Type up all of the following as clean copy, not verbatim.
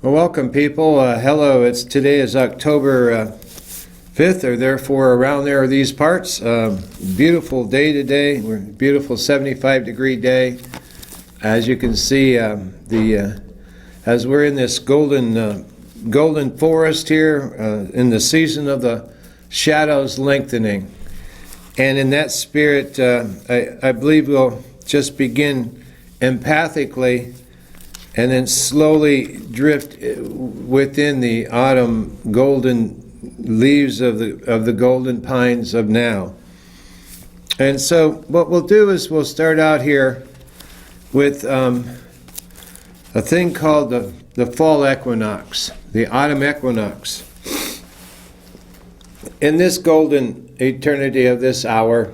Well, welcome, people. Hello. Today is October 5th, or therefore around there are these parts. Beautiful day today. We're beautiful 75-degree day. As you can see, as we're in this golden forest here, in the season of the shadows lengthening, and in that spirit, I believe we'll just begin empathically and then slowly drift within the autumn golden leaves of the golden pines of now. And so what we'll do is we'll start out here with a thing called the fall equinox, the autumn equinox. In this golden eternity of this hour,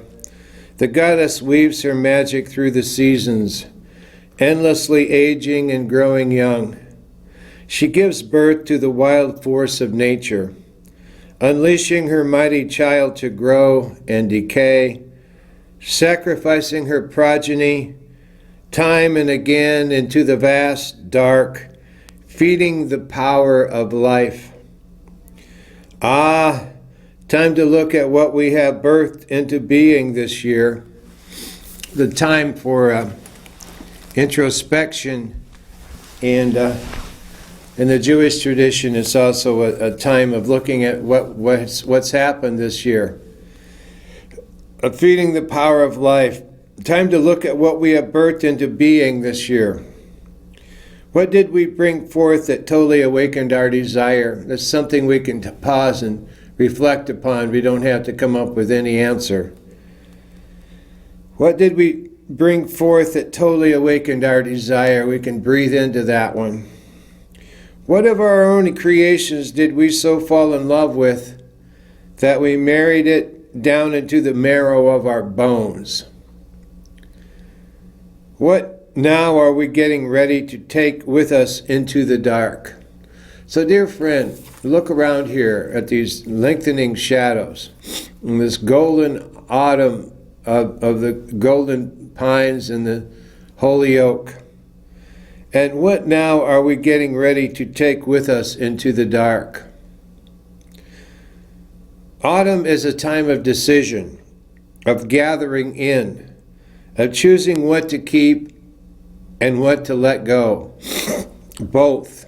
the goddess weaves her magic through the seasons, endlessly aging and growing young. She gives birth to the wild force of nature, unleashing her mighty child to grow and decay, sacrificing her progeny time and again into the vast dark, feeding the power of life. Ah, time to look at what we have birthed into being this year. The time for introspection, and in the Jewish tradition, it's also a time of looking at what's happened this year. Feeding the power of life. Time to look at what we have birthed into being this year. What did we bring forth that totally awakened our desire? That's something we can pause and reflect upon. We don't have to come up with any answer. What did we bring forth that totally awakened our desire? We can breathe into that one. What of our own creations did we so fall in love with that we married it down into the marrow of our bones? What now are we getting ready to take with us into the dark? So, dear friend, look around here at these lengthening shadows in this golden autumn of the golden pines and the holy oak. And what now are we getting ready to take with us into the dark? Autumn is a time of decision, of gathering in, of choosing what to keep and what to let go. Both.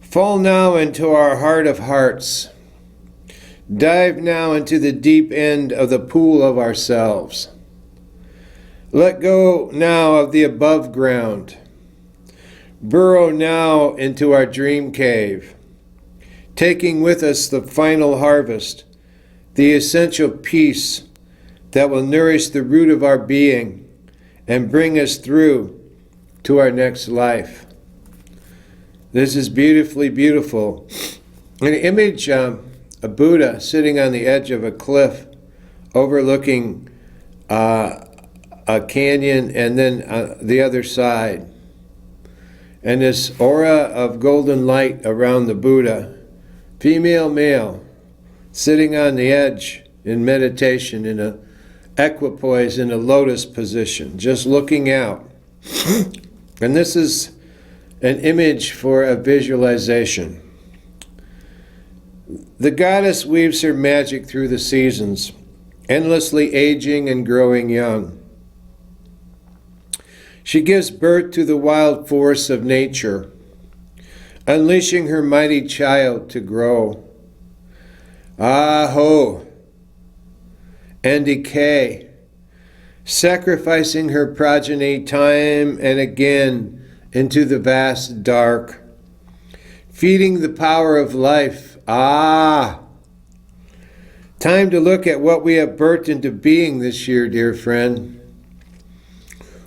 Fall now into our heart of hearts. Dive now into the deep end of the pool of ourselves. Let go now of the above ground. Burrow now into our dream cave, taking with us the final harvest, the essential peace that will nourish the root of our being and bring us through to our next life. This is beautifully beautiful. An image, a Buddha sitting on the edge of a cliff overlooking a canyon, and then the other side. And this aura of golden light around the Buddha, female, male, sitting on the edge in meditation, in a equipoise, in a lotus position, just looking out. And this is an image for a visualization. The goddess weaves her magic through the seasons, endlessly aging and growing young. She gives birth to the wild force of nature, unleashing her mighty child to grow. Ah-ho! And decay, sacrificing her progeny time and again into the vast dark, feeding the power of life. Ah! Time to look at what we have birthed into being this year, dear friend.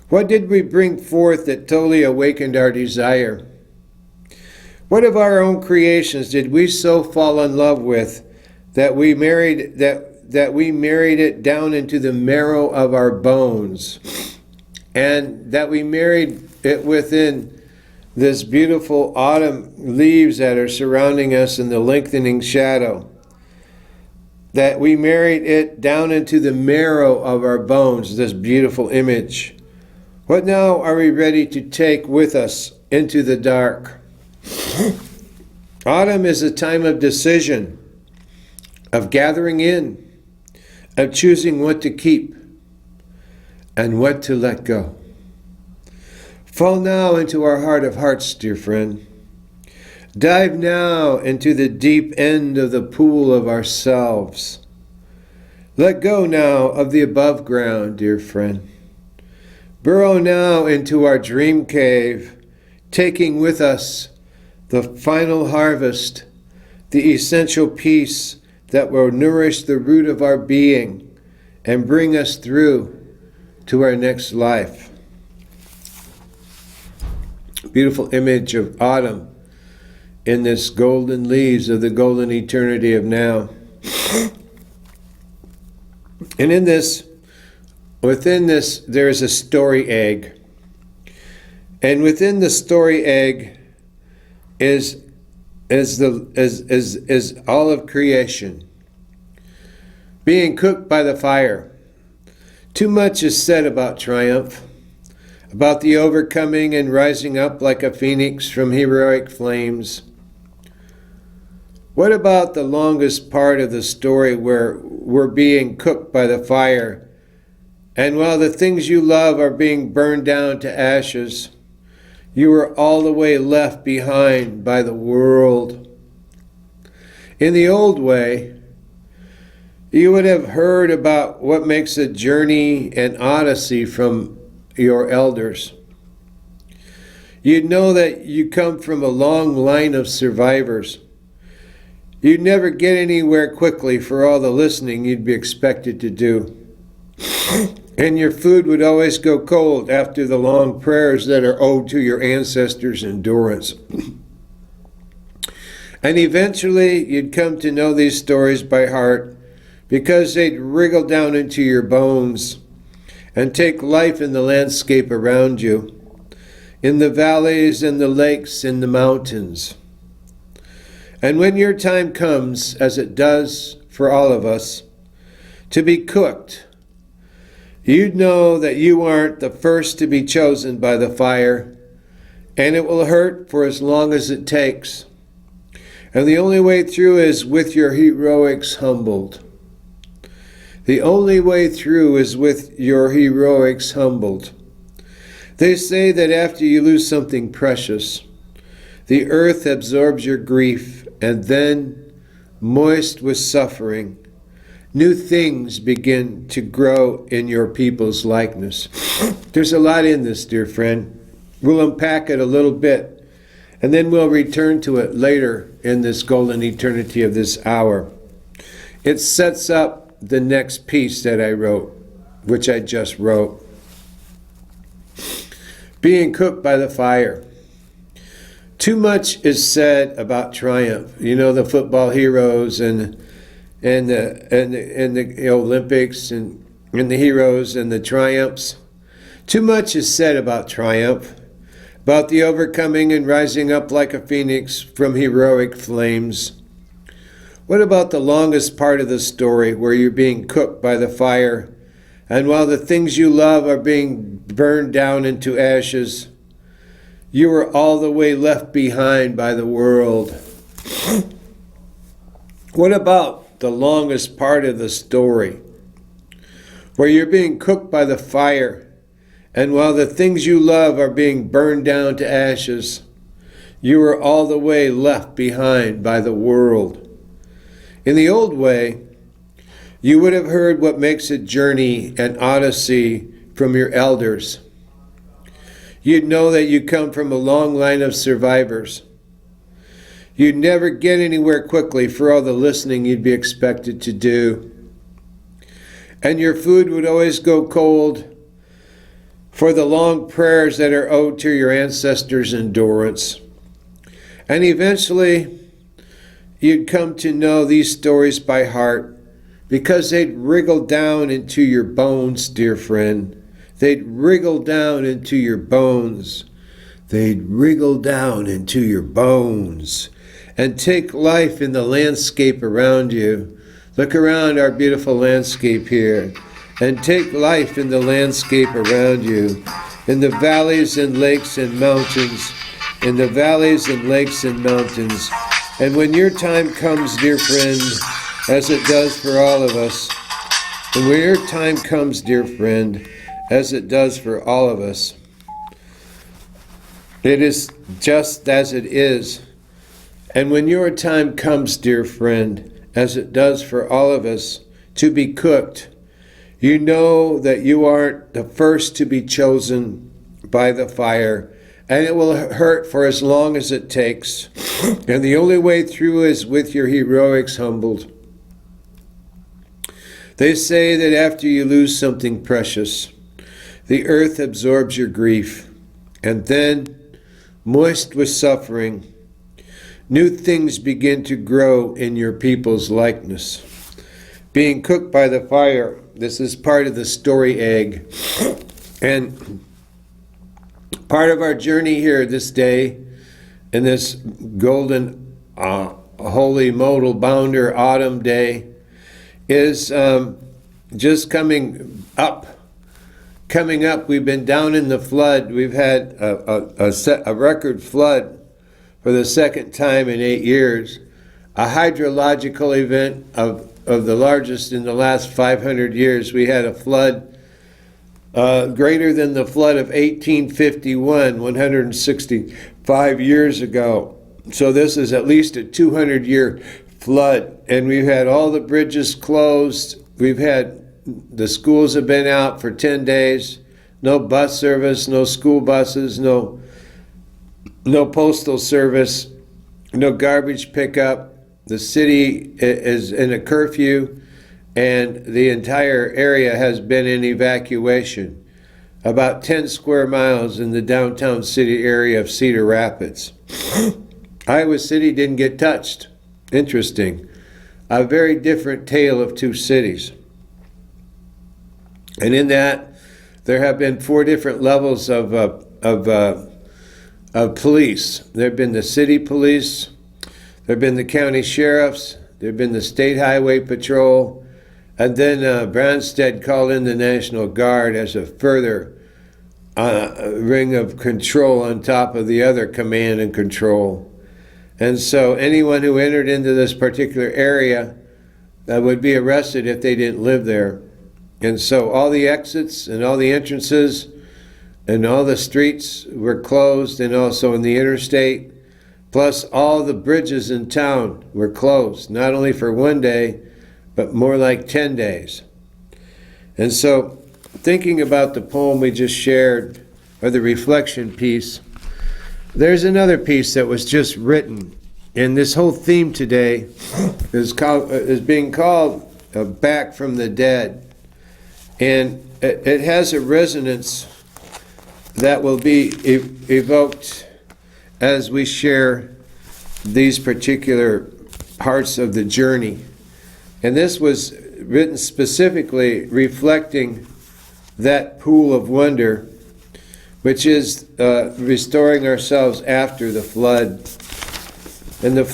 What did we bring forth that totally awakened our desire? What of our own creations did we so fall in love with that we married it down into the marrow of our bones, and that we married it within this beautiful autumn leaves that are surrounding us in the lengthening shadow, that we married it down into the marrow of our bones, this beautiful image? What now are we ready to take with us into the dark. Autumn is a time of decision, of gathering in, of choosing what to keep and what to let go. Fall now into our heart of hearts, dear friend. Dive now into the deep end of the pool of ourselves. Let go now of the above ground, dear friend. Burrow now into our dream cave, taking with us the final harvest, the essential peace that will nourish the root of our being and bring us through to our next life. Beautiful image of autumn in this golden leaves of the golden eternity of now. And within this, there is a story egg. And within the story egg is all of creation being cooked by the fire. Too much is said about triumph, about the overcoming and rising up like a phoenix from heroic flames. What about the longest part of the story where we're being cooked by the fire, and while the things you love are being burned down to ashes, you are all the way left behind by the world? In the old way, you would have heard about what makes a journey an odyssey from your elders. You'd know that you come from a long line of survivors. You'd never get anywhere quickly for all the listening you'd be expected to do. And your food would always go cold after the long prayers that are owed to your ancestors' endurance. And eventually you'd come to know these stories by heart because they'd wriggle down into your bones and take life in the landscape around you, in the valleys and the lakes and the mountains. And when your time comes, as it does for all of us, to be cooked, you'd know that you aren't the first to be chosen by the fire, and it will hurt for as long as it takes. And the only way through is with your heroics humbled. The only way through is with your heroics humbled. They say that after you lose something precious, the earth absorbs your grief, and then, moist with suffering, new things begin to grow in your people's likeness. There's a lot in this, dear friend. We'll unpack it a little bit, and then we'll return to it later in this golden eternity of this hour. It sets up the next piece that I wrote, which I just wrote. Being cooked by the fire. Too much is said about triumph. You know, the football heroes and the Olympics and the heroes and the triumphs. Too much is said about triumph, about the overcoming and rising up like a phoenix from heroic flames. What about the longest part of the story where you're being cooked by the fire, and while the things you love are being burned down into ashes, you are all the way left behind by the world? What about the longest part of the story where you're being cooked by the fire, and while the things you love are being burned down to ashes, you are all the way left behind by the world? In the old way, you would have heard what makes a journey an odyssey from your elders. You'd know that you come from a long line of survivors. You'd never get anywhere quickly for all the listening you'd be expected to do. And your food would always go cold for the long prayers that are owed to your ancestors' endurance. And eventually, you'd come to know these stories by heart because they'd wriggle down into your bones, dear friend. They'd wriggle down into your bones. They'd wriggle down into your bones and take life in the landscape around you. Look around our beautiful landscape here and take life in the landscape around you, in the valleys and lakes and mountains, in the valleys and lakes and mountains. And when your time comes, dear friend, as it does for all of us, and when your time comes, dear friend, as it does for all of us, it is just as it is. And when your time comes, dear friend, as it does for all of us, to be cooked, you know that you aren't the first to be chosen by the fire, and it will hurt for as long as it takes. And the only way through is with your heroics humbled. They say that after you lose something precious, the earth absorbs your grief, and then, moist with suffering, new things begin to grow in your people's likeness. Being cooked by the fire, this is part of the story egg. And part of our journey here this day, in this golden, holy modal bounder autumn day, is just coming up. We've been down in the flood. We've had a record flood for the second time in 8 years, a hydrological event of the largest in the last 500 years. We had a flood greater than the flood of 1851, 165 years ago. So this is at least a 200-year flood, and we've had all the bridges closed. The schools have been out for 10 days, no bus service, no school buses, no postal service, no garbage pickup. The city is in a curfew, and the entire area has been in evacuation. About 10 square miles in the downtown city area of Cedar Rapids. Iowa City didn't get touched. Interesting. A very different tale of two cities. And in that, there have been 4 different levels of police. There have been the city police, there have been the county sheriffs, there have been the state highway patrol, and then Branstad called in the National Guard as a further ring of control on top of the other command and control. And so anyone who entered into this particular area would be arrested if they didn't live there. And so all the exits and all the entrances and all the streets were closed, and also in the interstate, plus all the bridges in town were closed, not only for 1 day, but more like 10 days. And so thinking about the poem we just shared, or the reflection piece, there's another piece that was just written, and this whole theme today is being called Back from the Dead. And it has a resonance that will be evoked as we share these particular parts of the journey. And this was written specifically reflecting that pool of wonder, which is restoring ourselves after the flood. And the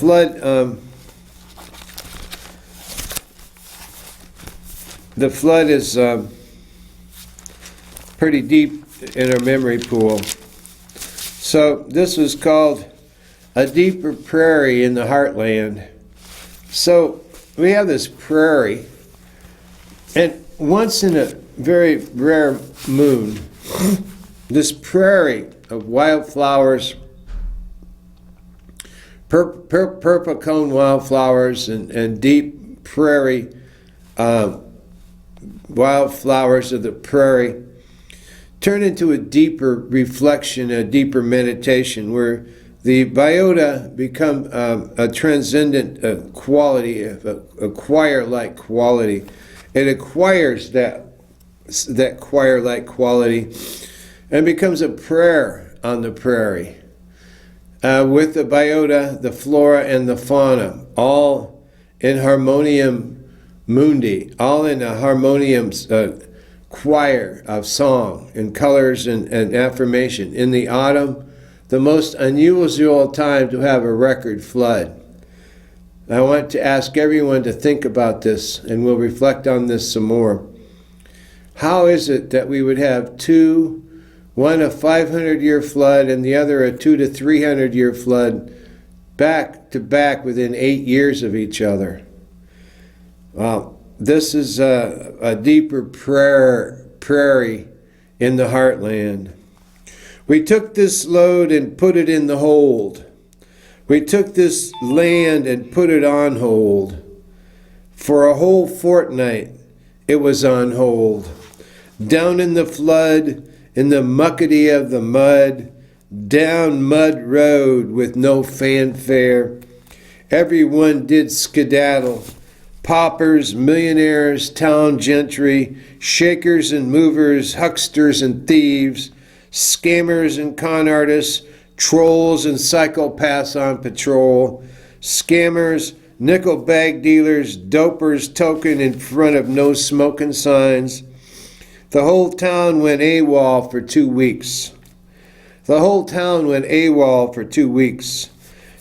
flood is pretty deep in our memory pool. So this was called A Deeper Prairie in the Heartland. So we have this prairie, and once in a very rare moon, this prairie of wildflowers, purple cone wildflowers, and deep prairie wildflowers of the prairie, turn into a deeper reflection, a deeper meditation, where the biota become a transcendent quality, a choir-like quality. It acquires that choir-like quality and becomes a prayer on the prairie, with the biota, the flora, and the fauna, all in harmonium mundi, all in a harmonium choir of song and colors and affirmation. In the autumn, the most unusual time to have a record flood. I want to ask everyone to think about this, and we'll reflect on this some more. How is it that we would have 2 one a 500-year flood and the other a 200 to 300-year flood, back to back within 8 years of each other. Well, this is a deeper prairie in the heartland. We took this load and put it in the hold. We took this land and put it on hold. For a whole fortnight, it was on hold. Down in the flood, in the muckety of the mud, down mud road with no fanfare. Everyone did skedaddle. Paupers, millionaires, town gentry, shakers and movers, hucksters and thieves, scammers and con artists, trolls and psychopaths on patrol, scammers, nickel bag dealers, dopers token in front of no smoking signs. The whole town went AWOL for 2 weeks. The whole town went AWOL for 2 weeks.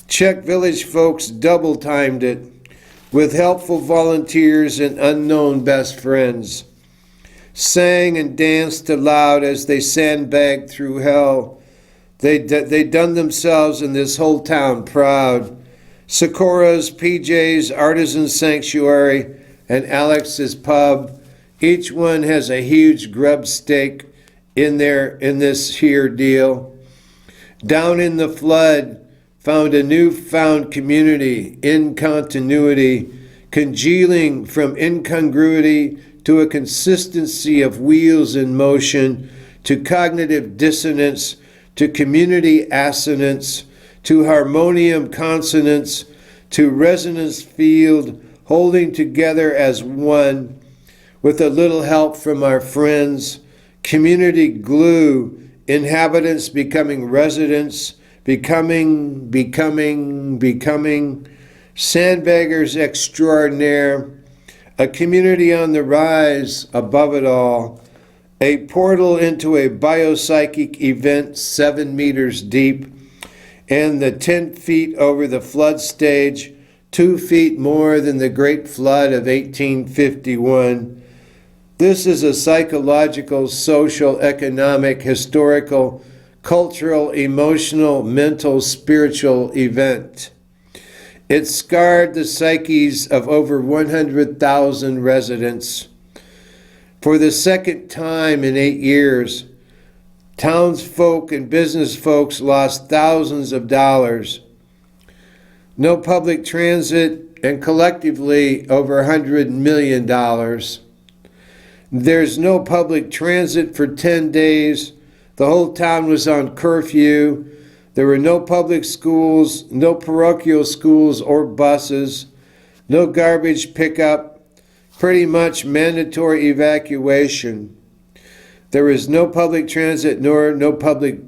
Czech village folks double-timed it with helpful volunteers and unknown best friends. Sang and danced aloud as they sandbagged through hell. They'd done themselves and this whole town proud. Sakura's, PJ's, Artisan Sanctuary, and Alex's Pub. Each one has a huge grub stake in this here deal. Down in the flood, found a newfound community in continuity, congealing from incongruity to a consistency of wheels in motion, to cognitive dissonance, to community assonance, to harmonium consonance, to resonance field, holding together as one, with a little help from our friends, community glue, inhabitants becoming residents, becoming, sandbaggers extraordinaire, a community on the rise above it all, a portal into a biopsychic event 7 meters deep, and the 10 feet over the flood stage, 2 feet more than the Great Flood of 1851. This is a psychological, social, economic, historical, cultural, emotional, mental, spiritual event. It scarred the psyches of over 100,000 residents. For the second time in 8 years, townsfolk and business folks lost thousands of dollars. No public transit, and collectively over $100 million. There's no public transit for 10 days. The whole town was on curfew. There were no public schools, no parochial schools or buses, no garbage pickup, pretty much mandatory evacuation. There was no public transit nor no public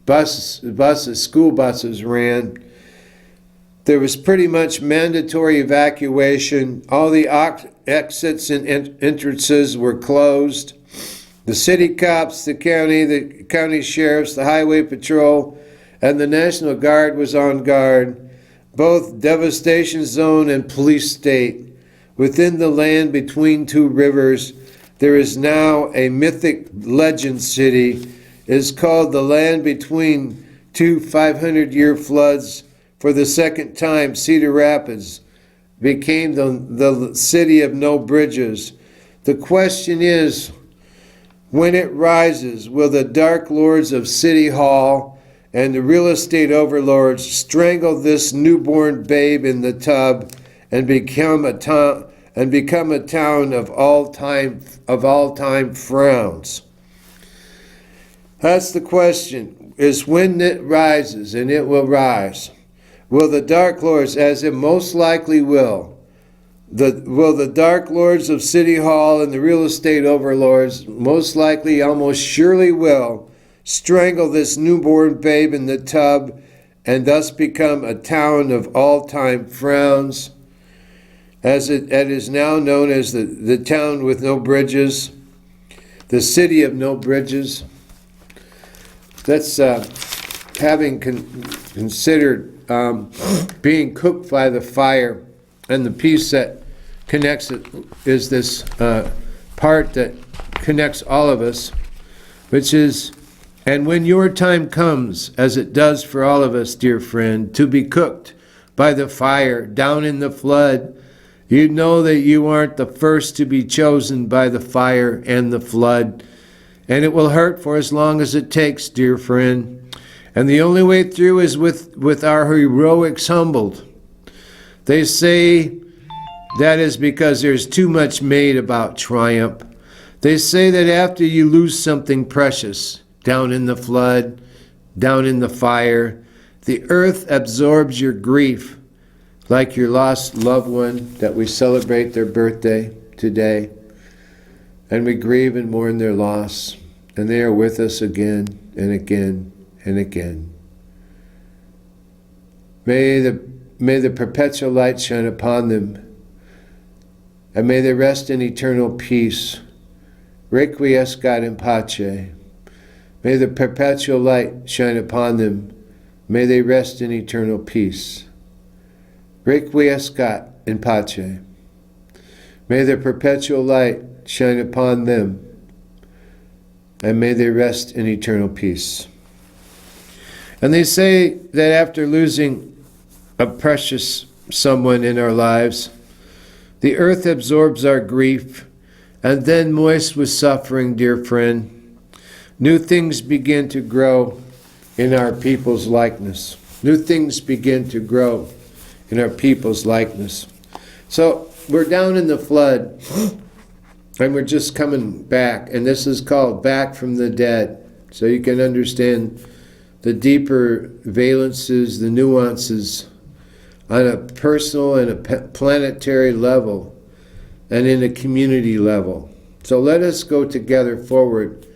buses, school buses ran. There was pretty much mandatory evacuation. All the exits and entrances were closed. The city cops, the county sheriffs, the highway patrol, and the National Guard was on guard, both devastation zone and police state. Within the land between two rivers, there is now a mythic legend city. It is called the land between two 500-year floods. For the second time, Cedar Rapids became the city of no bridges. The question is, when it rises, will the dark lords of City Hall and the real estate overlords strangle this newborn babe in the tub and become a town of all time frowns? That's the question, is when it rises, and it will rise. Will the dark lords, as it most likely will the dark lords of City Hall and the real estate overlords, most likely, almost surely will, strangle this newborn babe in the tub and thus become a town of all-time frowns, as it is now known as the town with no bridges, the city of no bridges. That's having considered being cooked by the fire, and the piece that connects it is this part that connects all of us, which is And when your time comes, as it does for all of us, dear friend, to be cooked by the fire down in the flood, you know that you aren't the first to be chosen by the fire and the flood. And it will hurt for as long as it takes, dear friend. And the only way through is with our heroics humbled. They say that is because there's too much made about triumph. They say that after you lose something precious, down in the flood, down in the fire, the earth absorbs your grief, like your lost loved one that we celebrate their birthday today. And we grieve and mourn their loss, and they are with us again and again and again. May the perpetual light shine upon them, and may they rest in eternal peace. Requiescat in pace. May the perpetual light shine upon them. May they rest in eternal peace. Requiescat in pace. May the perpetual light shine upon them, and may they rest in eternal peace. And they say that after losing a precious someone in our lives, the earth absorbs our grief, and then moist with suffering, dear friend, new things begin to grow in our people's likeness. New things begin to grow in our people's likeness. So we're down in the flood, and we're just coming back, and this is called Back from the Dead, so you can understand the deeper valences, the nuances on a personal and a planetary level and in a community level. So let us go together forward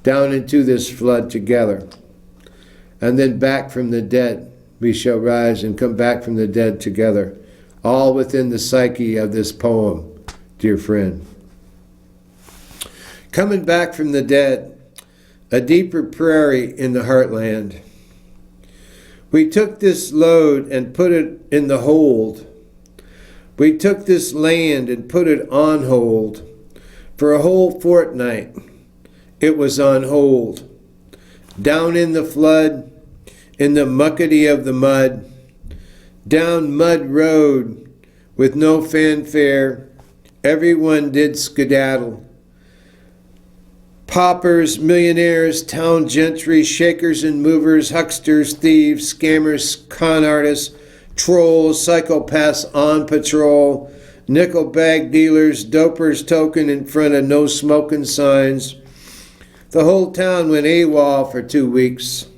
down into this flood together, and then back from the dead we shall rise and come back from the dead together, all within the psyche of this poem, dear friend. Coming back from the dead, a deeper prairie in the heartland. We took this load and put it in the hold. We took this land and put it on hold. For a whole fortnight, it was on hold. Down in the flood, in the muckety of the mud, down mud road with no fanfare, everyone did skedaddle. Paupers, millionaires, town gentry, shakers and movers, hucksters, thieves, scammers, con artists, trolls, psychopaths on patrol, nickel bag dealers, dopers token in front of no smoking signs. The whole town went AWOL for 2 weeks.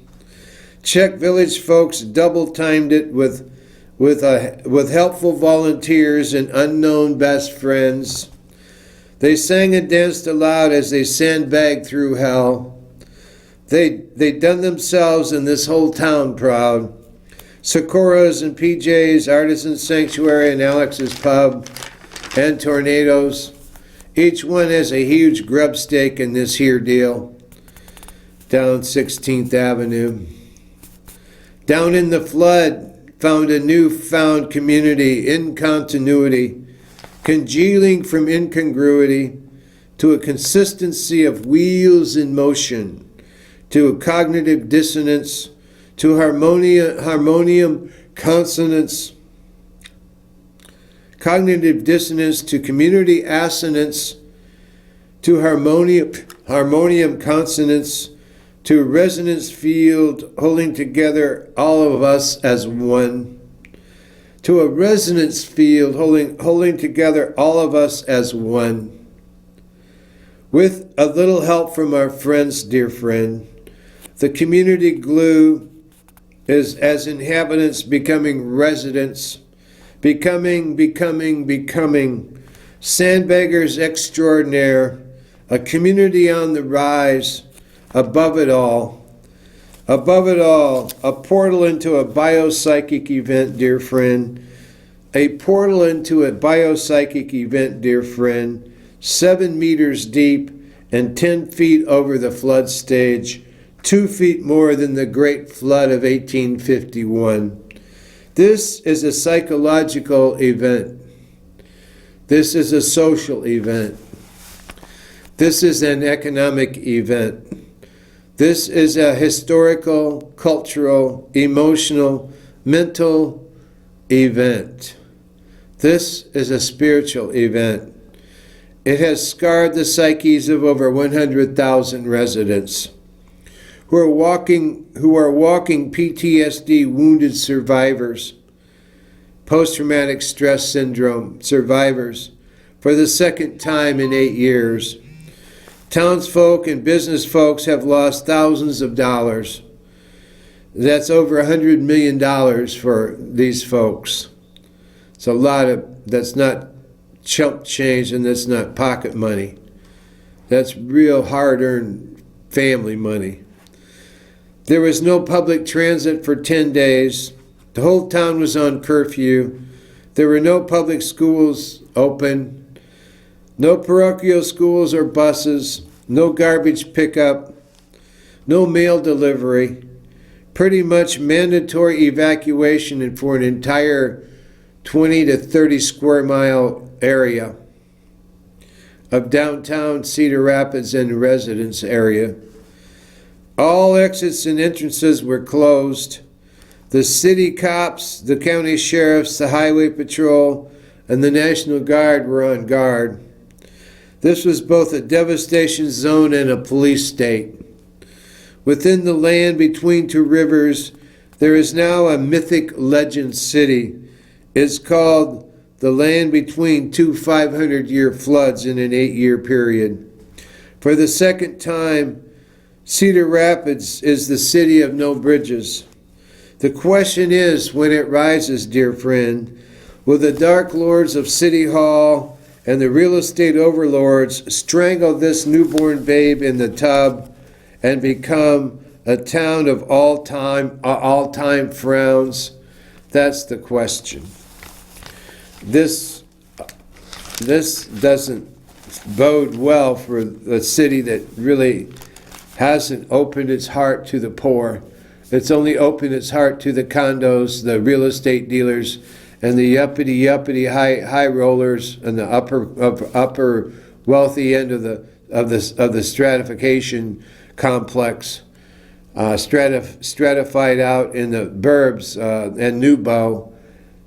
Czech village folks double-timed it with helpful volunteers and unknown best friends. They sang and danced aloud as they sandbagged through hell. They'd done themselves and this whole town proud. Sakuras and PJs, Artisan Sanctuary and Alex's Pub, and Tornadoes. Each one has a huge grub stake in this here deal. Down 16th Avenue. Down in the flood, found a newfound community in continuity, congealing from incongruity to a consistency of wheels in motion, to a cognitive dissonance, to harmonium consonance, cognitive dissonance, to community assonance, to harmonium consonance, to a resonance field holding together all of us as one. To a resonance field holding together all of us as one. With a little help from our friends, dear friend, the community glue is as inhabitants becoming residents, becoming, sandbaggers extraordinaire, a community on the rise, above it all, a portal into a biopsychic event, dear friend, a portal into a biopsychic event, dear friend, 7 meters deep and 10 feet over the flood stage, 2 feet more than the Great Flood of 1851. This is a psychological event. This is a social event. This is an economic event. This is a historical, cultural, emotional, mental event. This is a spiritual event. It has scarred the psyches of over 100,000 residents who are walking PTSD wounded survivors, post-traumatic stress syndrome survivors, for the second time in 8 years. Townsfolk and business folks have lost thousands of dollars. That's over $100 million for these folks. It's a lot of, that's not chump change, and that's not pocket money. That's real hard-earned family money. There was no public transit for 10 days. The whole town was on curfew. There were no public schools open. No parochial schools or buses, no garbage pickup, no mail delivery, pretty much mandatory evacuation for an entire 20 to 30 square mile area of downtown Cedar Rapids and residence area. All exits and entrances were closed. The city cops, the county sheriffs, the highway patrol, and the National Guard were on guard. This was both a devastation zone and a police state. Within the land between two rivers, there is now a mythic legend city. It's called the land between two 500-year floods in an 8-year period. For the second time, Cedar Rapids is the city of no bridges. The question is, when it rises, dear friend, will the dark lords of City Hall and the real estate overlords strangle this newborn babe in the tub and become a town of all-time frowns? That's the question. This doesn't bode well for a city that really hasn't opened its heart to the poor. It's only opened its heart to the condos, the real estate dealers, and the uppity high rollers, and the upper wealthy end of the stratification complex, stratified out in the burbs and Newbo.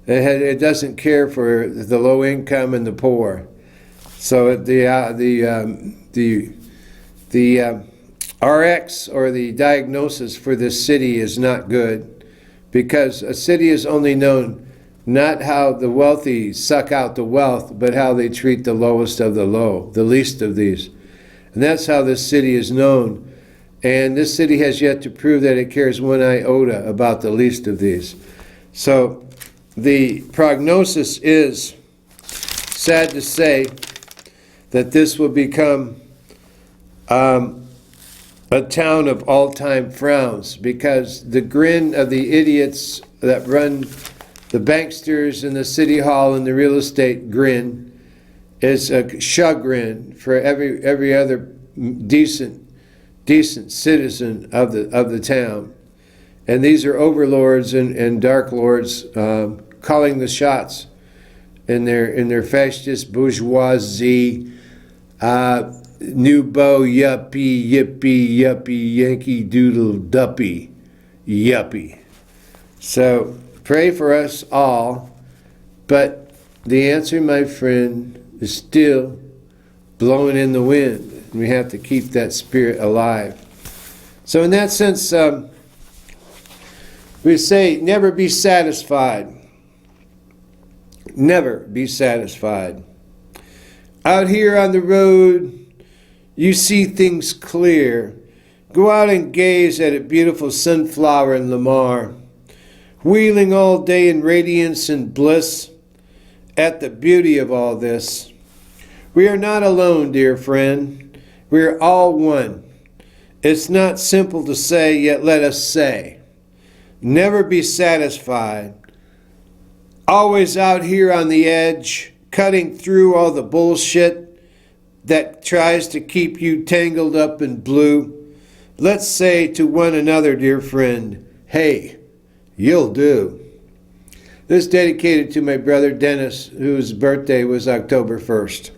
It doesn't care for the low income and the poor. So the RX, or the diagnosis for this city, is not good, because a city is only known not how the wealthy suck out the wealth, but how they treat the lowest of the low, the least of these. And that's how this city is known. And this city has yet to prove that it cares one iota about the least of these. So the prognosis is, sad to say, that this will become a town of all-time frowns, because the grin of the idiots that run the banksters and the city hall and the real estate grin is a chagrin for every other decent citizen of the town. And these are overlords and dark lords calling the shots in their fascist bourgeoisie, Newbo yuppie, yippee, Yankee Doodle duppy, yuppie. So pray for us all, but the answer, my friend, is still blowing in the wind. We have to keep that spirit alive. So in that sense, we say never be satisfied. Never be satisfied. Out here on the road, you see things clear. Go out and gaze at a beautiful sunflower in Lamar, wheeling all day in radiance and bliss at the beauty of all this. We are not alone, dear friend. We are all one. It's not simple to say, yet let us say. Never be satisfied. Always out here on the edge, cutting through all the bullshit that tries to keep you tangled up in blue. Let's say to one another, dear friend, hey, you'll do. This is dedicated to my brother Dennis, whose birthday was October 1st.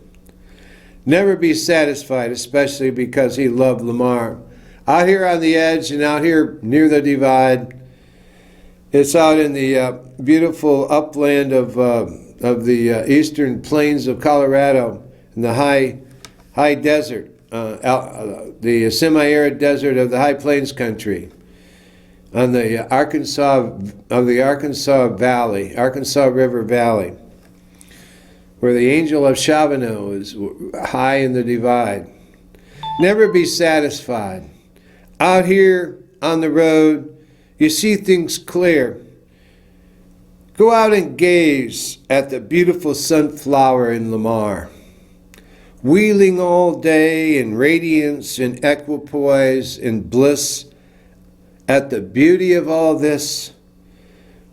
Never be satisfied, especially because he loved Lamar. Out here on the edge and out here near the divide. It's out in the beautiful upland of the eastern plains of Colorado, in the high desert, the semi-arid desert of the high plains country, on the Arkansas River Valley, where the angel of Chavano is high in the divide. Never be satisfied. Out here on the road, you see things clear. Go out and gaze at the beautiful sunflower in Lamar, wheeling all day in radiance and equipoise and bliss. At the beauty of all this,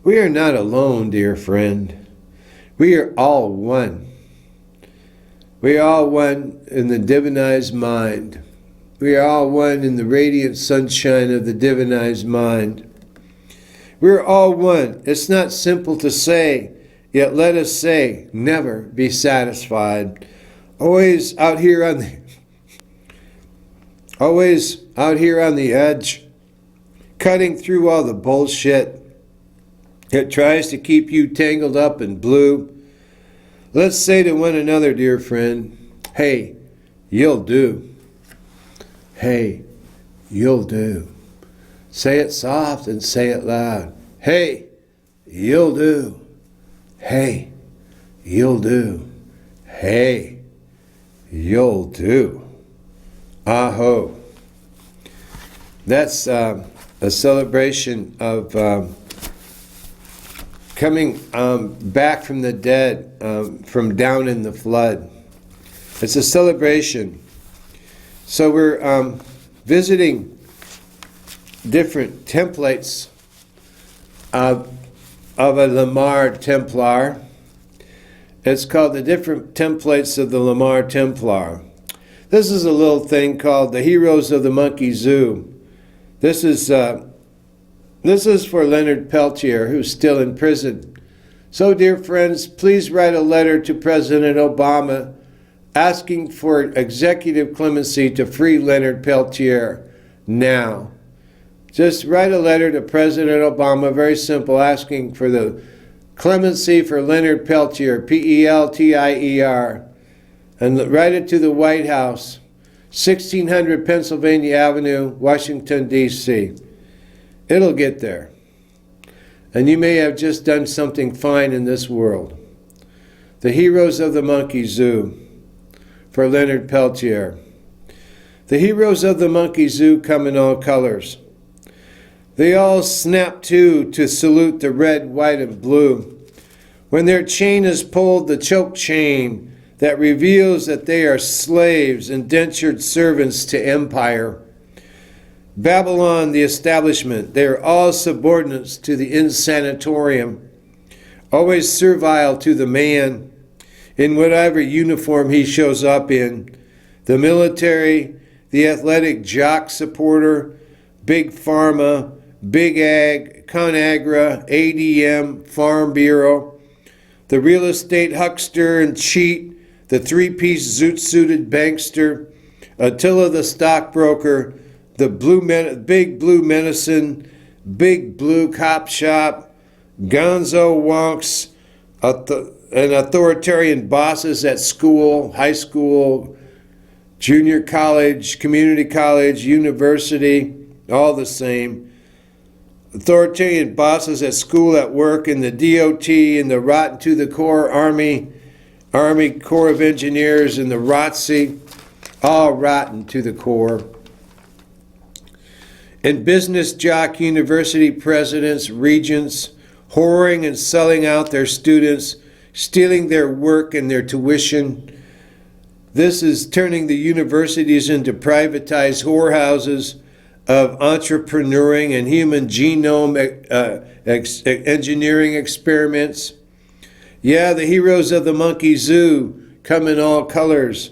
we are not alone, dear friend. We are all one. We are all one in the divinized mind. We are all one in the radiant sunshine of the divinized mind. We're all one. It's not simple to say, yet let us say, never be satisfied. Always out here on the edge, cutting through all the bullshit that tries to keep you tangled up in blue. Let's say to one another, dear friend, hey, you'll do. Hey, you'll do. Say it soft and say it loud. Hey, you'll do. Hey, you'll do. Hey, you'll do. Aho. That's a celebration of coming back from the dead, from down in the flood. It's a celebration. So we're visiting different templates of a Lamar Templar. It's called the different templates of the Lamar Templar. This is a little thing called the Heroes of the Monkey Zoo. This is for Leonard Peltier, who's still in prison. So, dear friends, please write a letter to President Obama asking for executive clemency to free Leonard Peltier now. Just write a letter to President Obama, very simple, asking for the clemency for Leonard Peltier, Peltier, and write it to the White House, 1600 Pennsylvania Avenue, Washington, D.C. It'll get there. And you may have just done something fine in this world. The Heroes of the Monkey Zoo for Leonard Peltier. The Heroes of the Monkey Zoo come in all colors. They all snap to salute the red, white, and blue. When their chain is pulled, the choke chain that reveals that they are slaves, indentured servants to empire. Babylon, the establishment, they are all subordinates to the insanatorium, always servile to the man, in whatever uniform he shows up in. The military, the athletic jock supporter, big pharma, big ag, ConAgra, ADM, Farm Bureau, the real estate huckster and cheat, the three-piece zoot-suited bankster, Attila the stockbroker, the big blue medicine, big blue cop shop, gonzo wonks, and authoritarian bosses at school, high school, junior college, community college, university, all the same. Authoritarian bosses at school, at work, in the DOT, in the rotten to the core Army Corps of Engineers, and the ROTC, all rotten to the core. And business jock university presidents, regents, whoring and selling out their students, stealing their work and their tuition. This is turning the universities into privatized whorehouses of entrepreneuring and human genome engineering experiments. Yeah, the Heroes of the Monkey Zoo come in all colors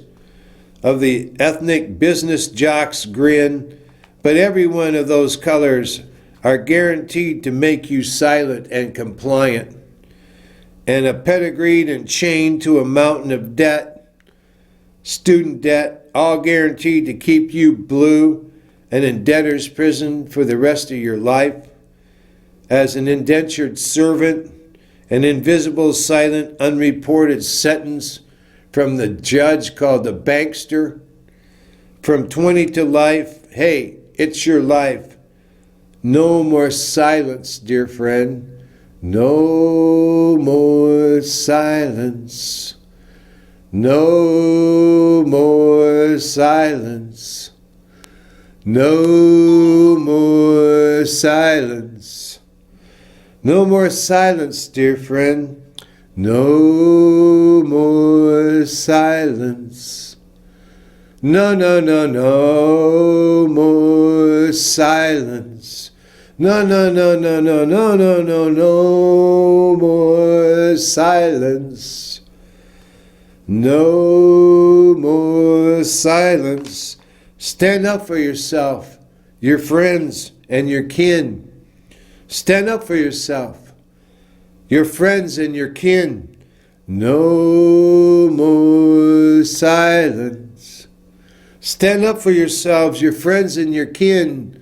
of the ethnic business jock's grin, but every one of those colors are guaranteed to make you silent and compliant, and a pedigreed and chained to a mountain of debt, student debt, all guaranteed to keep you blue and in debtor's prison for the rest of your life, as an indentured servant, an invisible, silent, unreported sentence from the judge called the bankster, from 20 to life. Hey, it's your life. No more silence, dear friend. No more silence. No more silence. No more silence. No more silence, dear friend. No more silence. No, no, no, no more silence. No, no, no, no, no, no, no, no, no more silence. No more silence. Stand up for yourself, your friends, and your kin. Stand up for yourself, your friends and your kin. No more silence. Stand up for yourselves, your friends and your kin.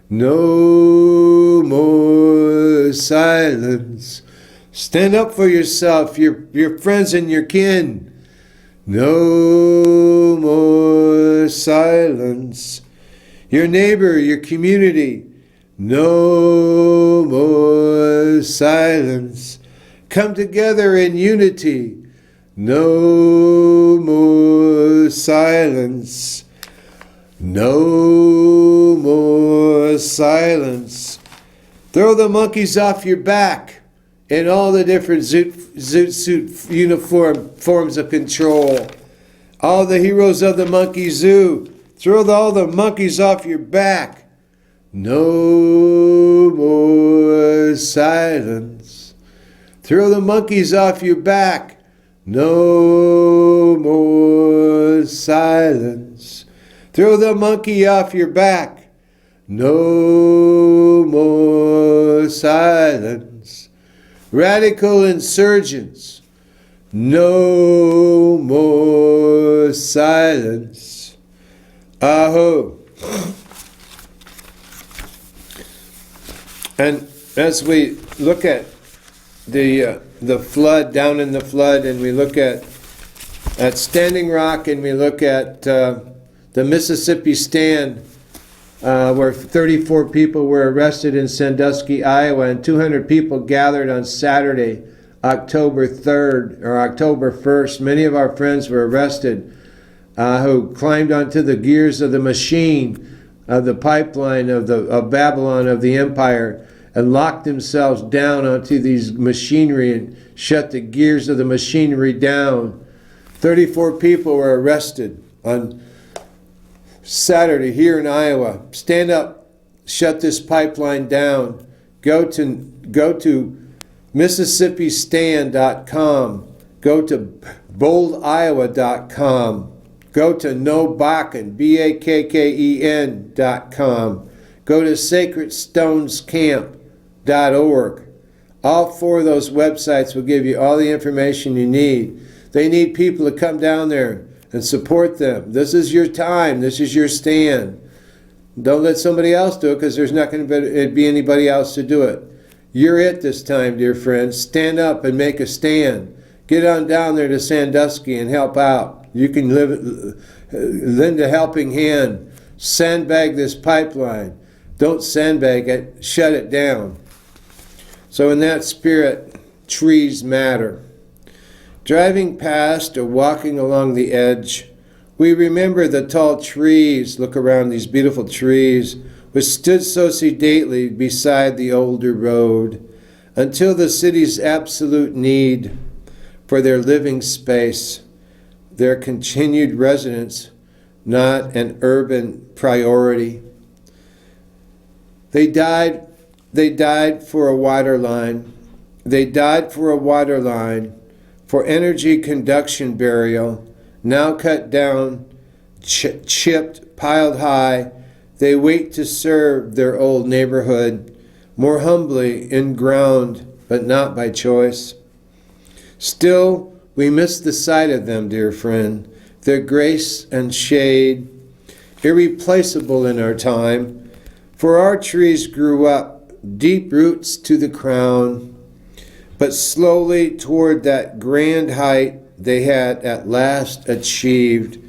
No more silence. Stand up for yourself, your friends and your kin. No more silence. Your neighbor, your community. No more silence. Come together in unity. No more silence. No more silence. Throw the monkeys off your back in all the different zoot suit uniform forms of control. All the heroes of the monkey zoo. Throw all the monkeys off your back. No more silence. Throw the monkeys off your back. No more silence. Throw the monkey off your back. No more silence. Radical insurgents. No more silence. Aho. And as we look at the flood, down in the flood, and we look at Standing Rock, and we look at the Mississippi Stand, where 34 people were arrested in Sandusky, Iowa, and 200 people gathered on Saturday, October 3rd or October 1st. Many of our friends were arrested who climbed onto the gears of the machine of the pipeline of Babylon, of the empire, and locked themselves down onto these machinery and shut the gears of the machinery down. 34 people were arrested on Saturday here in Iowa. Stand up, shut this pipeline down. Go to MississippiStand.com. Go to BoldIowa.com. Go to NoBakken, BAKKEN.com. Go to SacredStonesCamp.org. All four of those websites will give you all the information you need. They need people to come down there and support them. This is your time. This is your stand. Don't let somebody else do it, because there's not going to be anybody else to do it. You're it this time, dear friends. Stand up and make a stand. Get on down there to Sandusky and help out. You can lend a helping hand. Sandbag this pipeline. Don't sandbag it. Shut it down. So in that spirit, trees matter. Driving past or walking along the edge, we remember the tall trees. Look around, these beautiful trees, which stood so sedately beside the older road, until the city's absolute need for their living space, their continued residence, not an urban priority. They died for a water line. They died for a water line, for energy conduction burial, now cut down, chipped, piled high. They wait to serve their old neighborhood, more humbly in ground, but not by choice. Still, we miss the sight of them, dear friend, their grace and shade irreplaceable in our time, for our trees grew up, deep roots to the crown, but slowly toward that grand height they had at last achieved.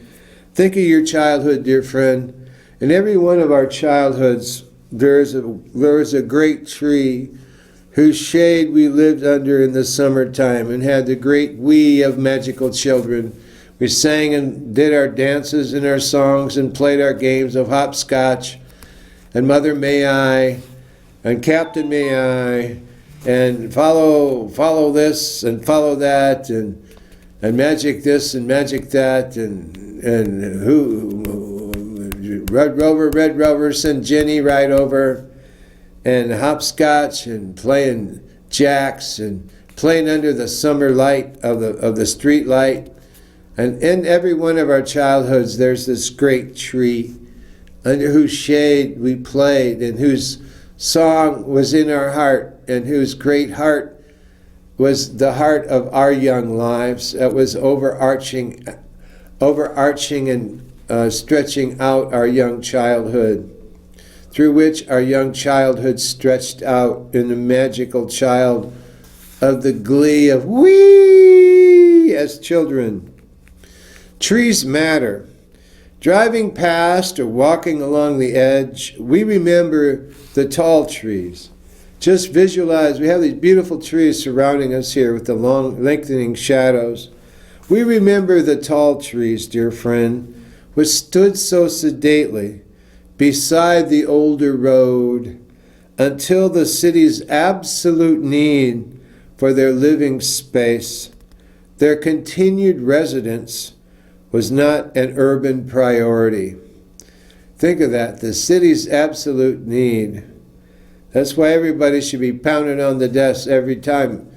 Think of your childhood, dear friend. In every one of our childhoods, there is a great tree whose shade we lived under in the summertime and had the great we of magical children. We sang and did our dances and our songs and played our games of hopscotch and Mother May I and Captain May I and follow this and follow that and magic this and magic that and who Red Rover, send Jenny right over, and hopscotch and playing jacks and playing under the summer light of the street light. And in every one of our childhoods, there's this great tree under whose shade we played and whose song was in our heart and whose great heart was the heart of our young lives. That was overarching and stretching out our young childhood, through which our young childhood stretched out in the magical child of the glee of wee as children. Trees matter. Driving past or walking along the edge, we remember the tall trees. Just visualize, we have these beautiful trees surrounding us here with the long, lengthening shadows. We remember the tall trees, dear friend, which stood so sedately beside the older road until the city's absolute need for their living space, their continued residence, was not an urban priority. Think of that, the city's absolute need. That's why everybody should be pounding on the desk every time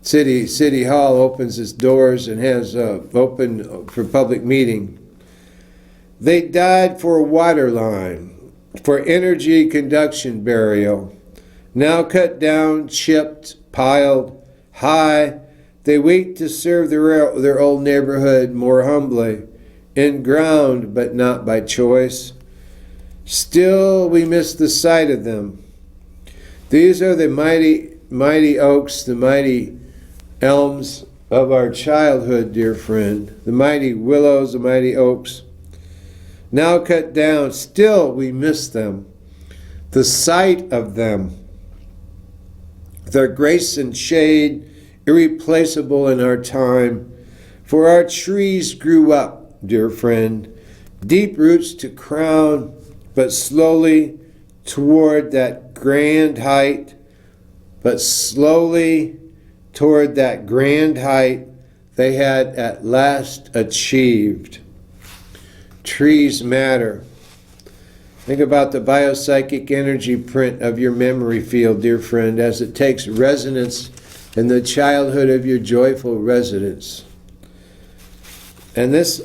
City Hall opens its doors and has open for public meeting. They died for a water line, for energy conduction burial. Now cut down, chipped, piled high, they wait to serve their old neighborhood more humbly, in ground but not by choice. Still we miss the sight of them. These are the mighty oaks, the mighty elms of our childhood, dear friend, the mighty willows, the mighty oaks. Now cut down, still we miss them, the sight of them, their grace and shade, irreplaceable in our time. For our trees grew up, dear friend, deep roots to crown, but slowly toward that grand height, they had at last achieved. Trees matter. Think about the biopsychic energy print of your memory field, dear friend, as it takes resonance in the childhood of your joyful residence. And this,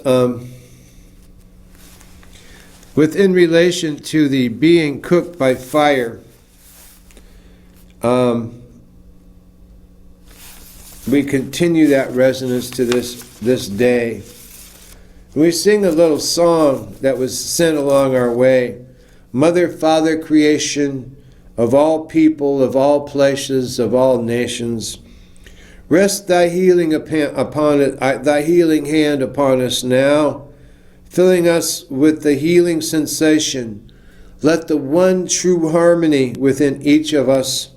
within relation to the being cooked by fire, we continue that resonance to this day. We sing a little song that was sent along our way. Mother, Father, creation of all people, of all places, of all nations, rest thy healing thy healing hand upon us now, filling us with the healing sensation. Let the one true harmony within each of us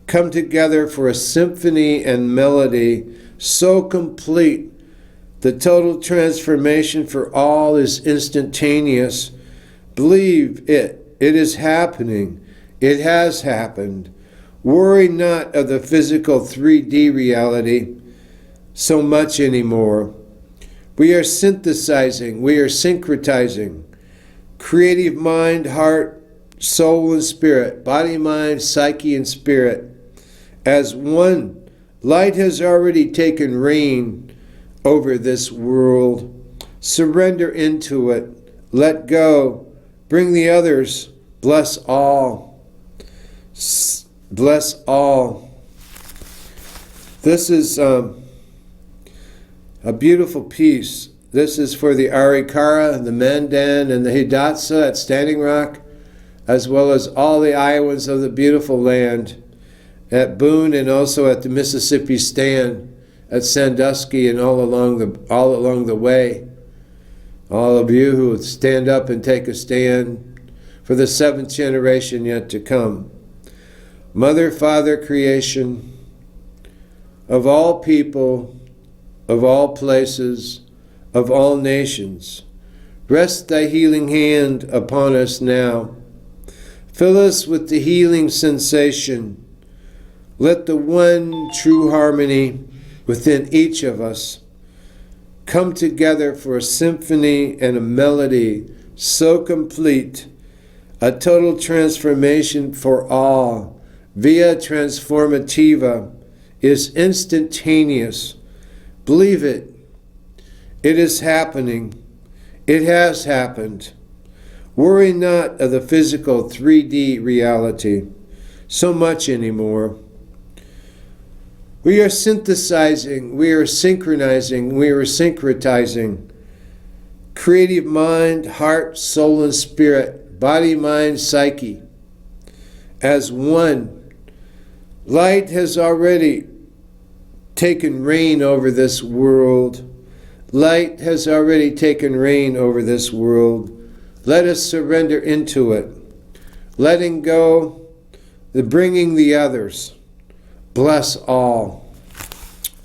come together for a symphony and melody so complete, the total transformation for all is instantaneous. Believe it. It is happening. It has happened. Worry not of the physical 3D reality so much anymore. We are synthesizing. We are syncretizing. Creative mind, heart, soul, and spirit. Body, mind, psyche, and spirit. As one, light has already taken reign over this world. Surrender into it. Let go. Bring the others. Bless all. Bless all. This is a beautiful piece. This is for the Arikara, the Mandan, and the Hidatsa at Standing Rock, as well as all the Iowans of the beautiful land at Boone and also at the Mississippi Stand at Sandusky and all along the way. All of you who stand up and take a stand for the 7th generation yet to come. Mother, Father, creation, of all people, of all places, of all nations, rest thy healing hand upon us now. Fill us with the healing sensation. Let the one true harmony within each of us come together for a symphony and a melody so complete, a total transformation for all, via transformativa, is instantaneous. Believe it. It is happening. It has happened. Worry not of the physical 3D reality so much anymore. We are synthesizing, we are synchronizing, we are syncretizing. Creative mind, heart, soul, and spirit, body, mind, psyche, as one. Light has already taken reign over this world. Light has already taken reign over this world. Let us surrender into it, letting go, the bringing the others. Bless all.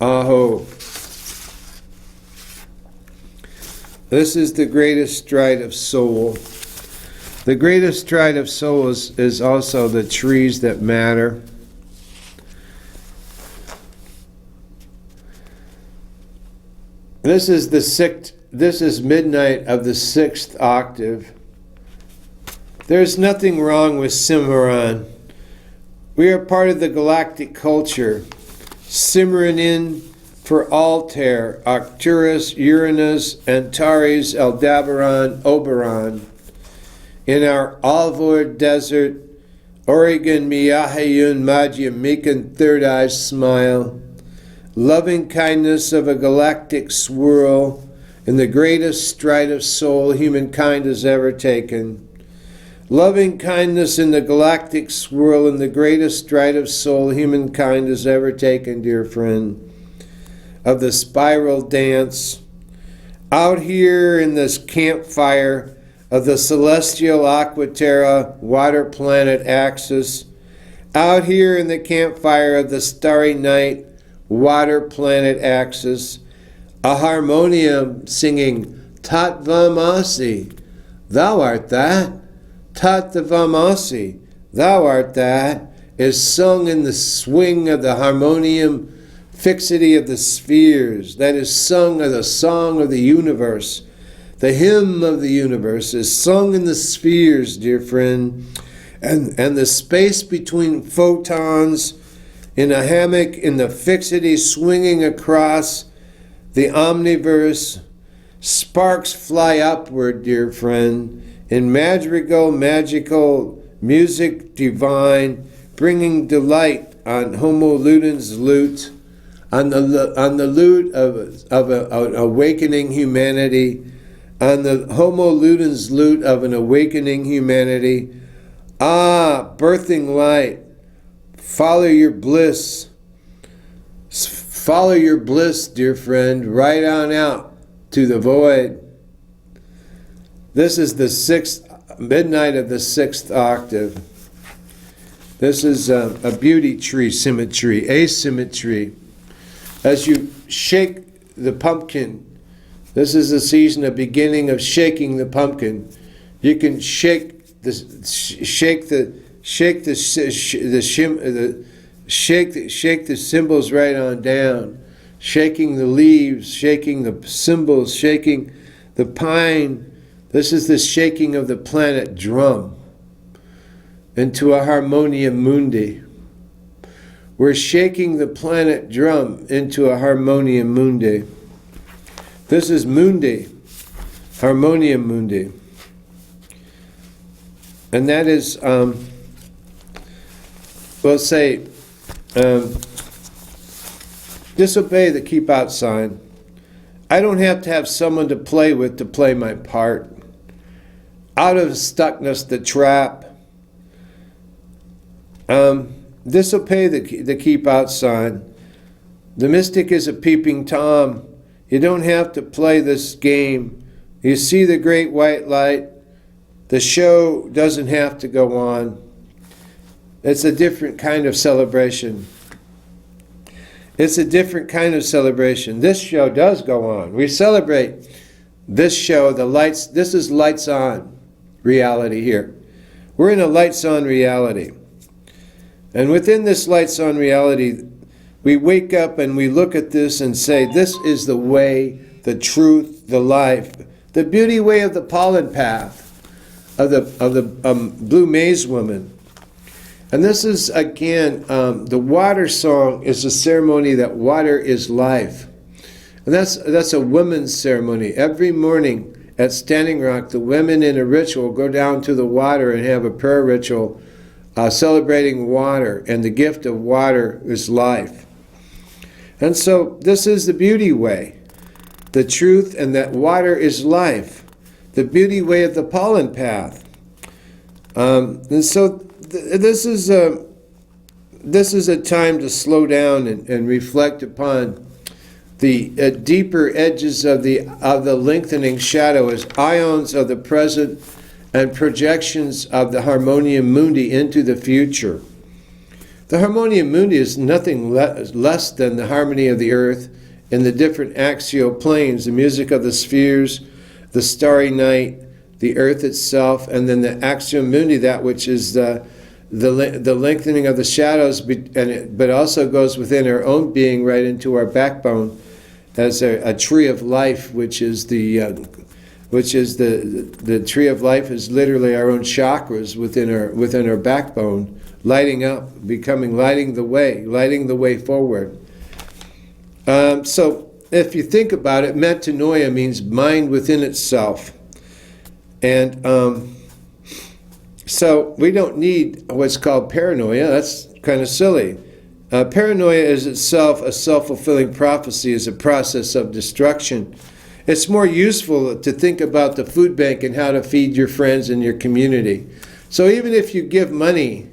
Aho. This is the greatest stride of soul. The greatest stride of soul is also the trees that matter. This is midnight of the 6th octave. There's nothing wrong with Cimarron. We are part of the galactic culture. Cimarron in for Altair, Arcturus, Uranus, Antares, Aldebaran, Oberon. In our Alvor Desert, Oregon, Miyahayun, Magia, Mikan, Third Eye Smile. Loving kindness of a galactic swirl in the greatest stride of soul humankind has ever taken. Loving kindness in the galactic swirl in the greatest stride of soul humankind has ever taken, dear friend, of the spiral dance. Out here in this campfire of the celestial Aquaterra water planet axis, out here in the campfire of the starry night water planet axis, a harmonium singing Tatvamasi, thou art that. Tatvamasi, thou art that, is sung in the swing of the harmonium fixity of the spheres. That is sung as a song of the universe. The hymn of the universe is sung in the spheres, dear friend. And the space between photons in a hammock in the fixity swinging across the omniverse, sparks fly upward, dear friend, in magical music divine, bringing delight on Homo Ludens lute, on the lute of an awakening humanity, on the Homo Ludens lute of an awakening humanity. Ah, birthing light. Follow your bliss. Follow your bliss, dear friend, right on out to the void. This is the 6th, midnight of the 6th octave. This is a beauty tree symmetry, asymmetry. As you shake the pumpkin, this is the season of beginning of shaking the pumpkin. You can shake the symbols right on down, shaking the leaves, shaking the symbols, shaking the pine. This is the shaking of the planet drum into a harmonium mundi. We're shaking the planet drum into a harmonium mundi. This is mundi, harmonium mundi. And that is, we'll say, disobey the keep out sign. I don't have to have someone to play with to play my part. Out of stuckness, the trap. This will pay the keep out sign. The mystic is a peeping Tom. You don't have to play this game. You see the great white light. The show doesn't have to go on. It's a different kind of celebration. It's a different kind of celebration. This show does go on. We celebrate this show, the lights. This is lights on reality here. We're in a lights on reality. And within this lights on reality, we wake up and we look at this and say, this is the way, the truth, the life, the beauty way of the pollen path of the blue maize woman. And this is, again, the water song is a ceremony that water is life. And that's a women's ceremony. Every morning at Standing Rock, the women in a ritual go down to the water and have a prayer ritual celebrating water, and the gift of water is life. And so this is the beauty way, the truth, and that water is life, the beauty way of the pollen path. And so this is a time to slow down and reflect upon the deeper edges of the lengthening shadow as ions of the present and projections of the Harmonium Mundi into the future. The Harmonium Mundi is nothing less than the harmony of the earth in the different axial planes, the music of the spheres, the starry night, the earth itself, and then the Axiom Mundi, that which is the lengthening of the shadows, but also goes within our own being right into our backbone as a tree of life, which is the tree of life is literally our own chakras within our backbone, lighting up, lighting the way forward. So if you think about it, metanoia means mind within itself. And so we don't need what's called paranoia. That's kind of silly. Paranoia is itself a self-fulfilling prophecy, is a process of destruction. It's more useful to think about the food bank and how to feed your friends and your community. So even if you give money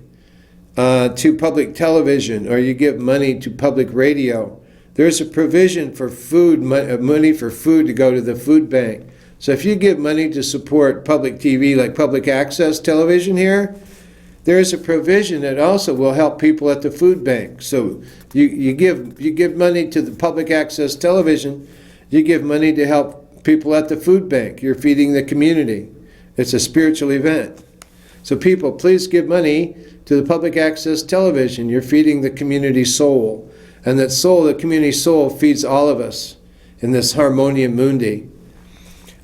to public television or you give money to public radio, there's a provision for food, money for food to go to the food bank. So if you give money to support public TV, like public access television here, there is a provision that also will help people at the food bank. So you give money to the public access television, you give money to help people at the food bank. You're feeding the community. It's a spiritual event. So people, please give money to the public access television. You're feeding the community soul. And that soul, the community soul, feeds all of us in this Harmonium Mundi.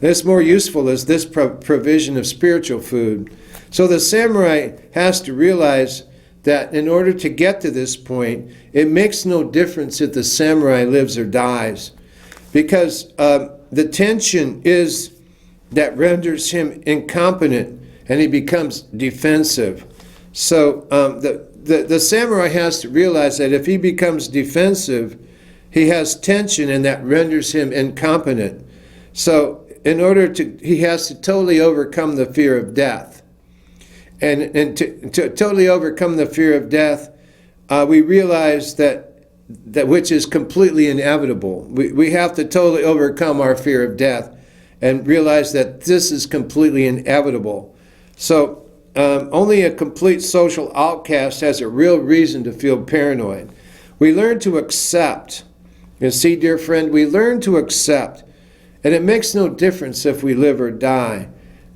And it's more useful as this provision of spiritual food. So the samurai has to realize that in order to get to this point, it makes no difference if the samurai lives or dies. Because the tension is that renders him incompetent and he becomes defensive. So the samurai has to realize that if he becomes defensive, he has tension and that renders him incompetent. So he has to totally overcome the fear of death. And to totally overcome the fear of death, we realize that which is completely inevitable. We have to totally overcome our fear of death and realize that this is completely inevitable. So only a complete social outcast has a real reason to feel paranoid. We learn to accept. You see, dear friend, we learn to accept. And it makes no difference if we live or die.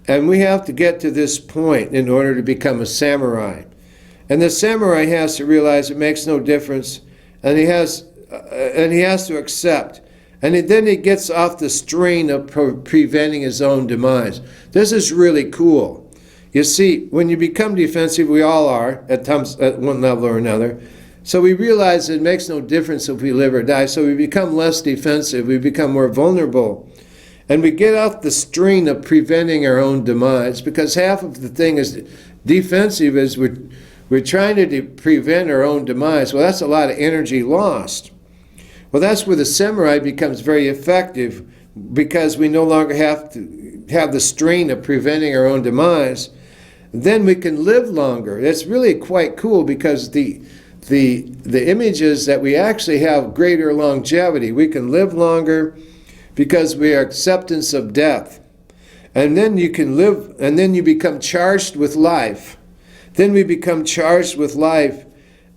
And we have to get to this point in order to become a samurai. And the samurai has to realize it makes no difference. And he has to accept. And then he gets off the strain of preventing his own demise. This is really cool. You see, when you become defensive, we all are at times at one level or another. So we realize it makes no difference if we live or die. So we become less defensive. We become more vulnerable. And we get off the strain of preventing our own demise, because half of the thing is defensive is we're trying to prevent our own demise. Well, that's a lot of energy lost. Well, that's where the samurai becomes very effective, because we no longer have to have the strain of preventing our own demise. Then we can live longer. It's really quite cool, because the image is that we actually have greater longevity. We can live longer because we are acceptance of death. And then you can live, and then you become charged with life. Then we become charged with life.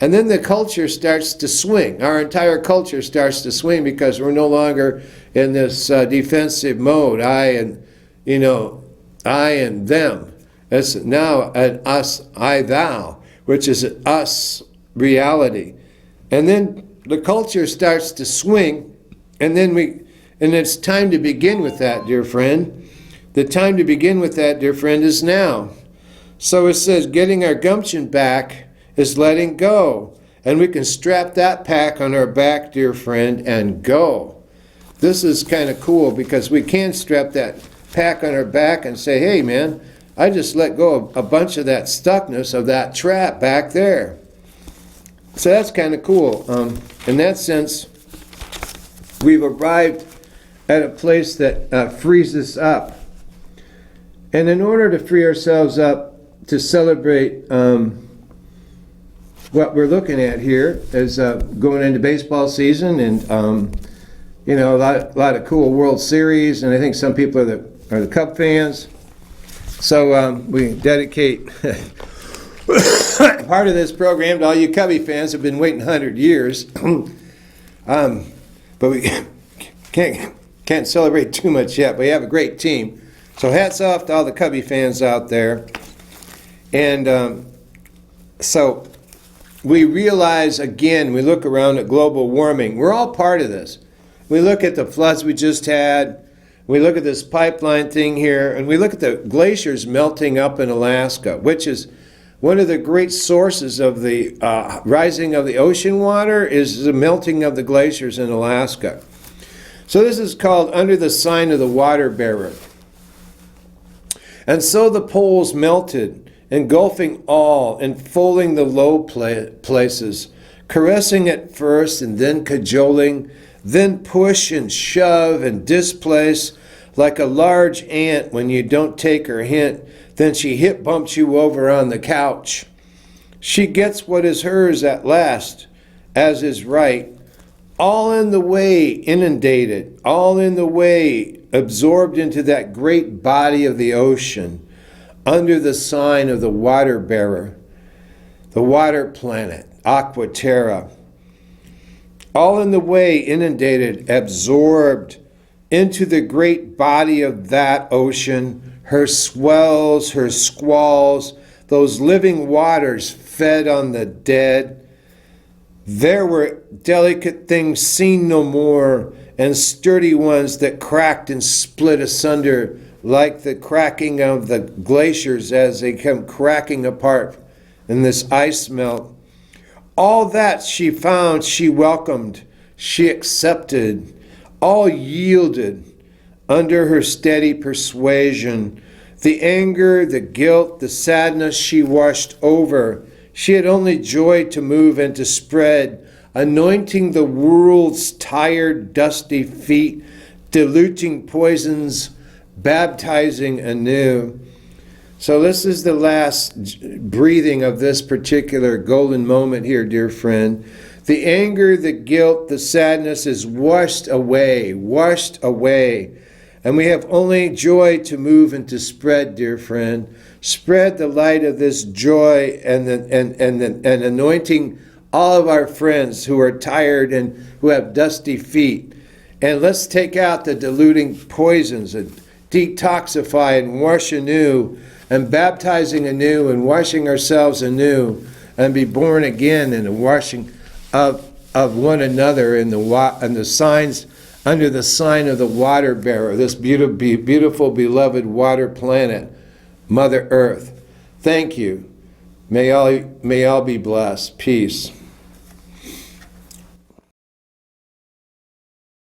And then the culture starts to swing. Our entire culture starts to swing, because we're no longer in this defensive mode. I and them. It's now an us, I, thou, which is an us reality. And then the culture starts to swing, and it's time to begin with that, dear friend. The time to begin with that, dear friend, is now. So it says, getting our gumption back is letting go. And we can strap that pack on our back, dear friend, and go. This is kind of cool, because we can strap that pack on our back and say, hey man, I just let go of a bunch of that stuckness of that trap back there. So that's kind of cool. In that sense, we've arrived at a place that frees us up. And in order to free ourselves up to celebrate what we're looking at here is going into baseball season, and a lot of cool World Series, and I think some people are the Cub fans. So we dedicate part of this program to all you Cubby fans who've been waiting 100 years. But we can't celebrate too much yet. We have a great team. So hats off to all the Cubby fans out there. And so we realize, again, we look around at global warming. We're all part of this. We look at the floods we just had. We look at this pipeline thing here, and we look at the glaciers melting up in Alaska, which is one of the great sources of the rising of the ocean water, is the melting of the glaciers in Alaska. So this is called under the sign of the water bearer. And so the poles melted, engulfing all, enfolding the low places, caressing at first and then cajoling, then push and shove and displace, like a large ant when you don't take her hint, then she hip bumps you over on the couch. She gets what is hers at last, as is right, all in the way inundated, all in the way absorbed into that great body of the ocean, under the sign of the water bearer, the water planet, Aqua Terra. All in the way inundated, absorbed into the great body of that ocean, her swells, her squalls, those living waters fed on the dead. There were delicate things seen no more, and sturdy ones that cracked and split asunder, like the cracking of the glaciers as they come cracking apart in this ice melt. All that she found, she welcomed, she accepted, all yielded under her steady persuasion. The anger, the guilt, the sadness she washed over. She had only joy to move and to spread, anointing the world's tired, dusty feet, diluting poisons, baptizing anew. So this is the last breathing of this particular golden moment here, dear friend. The anger, the guilt, the sadness is washed away. And we have only joy to move and to spread, dear friend. Spread the light of this joy and anointing all of our friends who are tired and who have dusty feet. And let's take out the diluting poisons and detoxify and wash anew, and baptizing anew and washing ourselves anew, and be born again in the washing of one another in the signs, under the sign of the water bearer, this beautiful, beloved water planet, Mother Earth. Thank you. May all be blessed. Peace.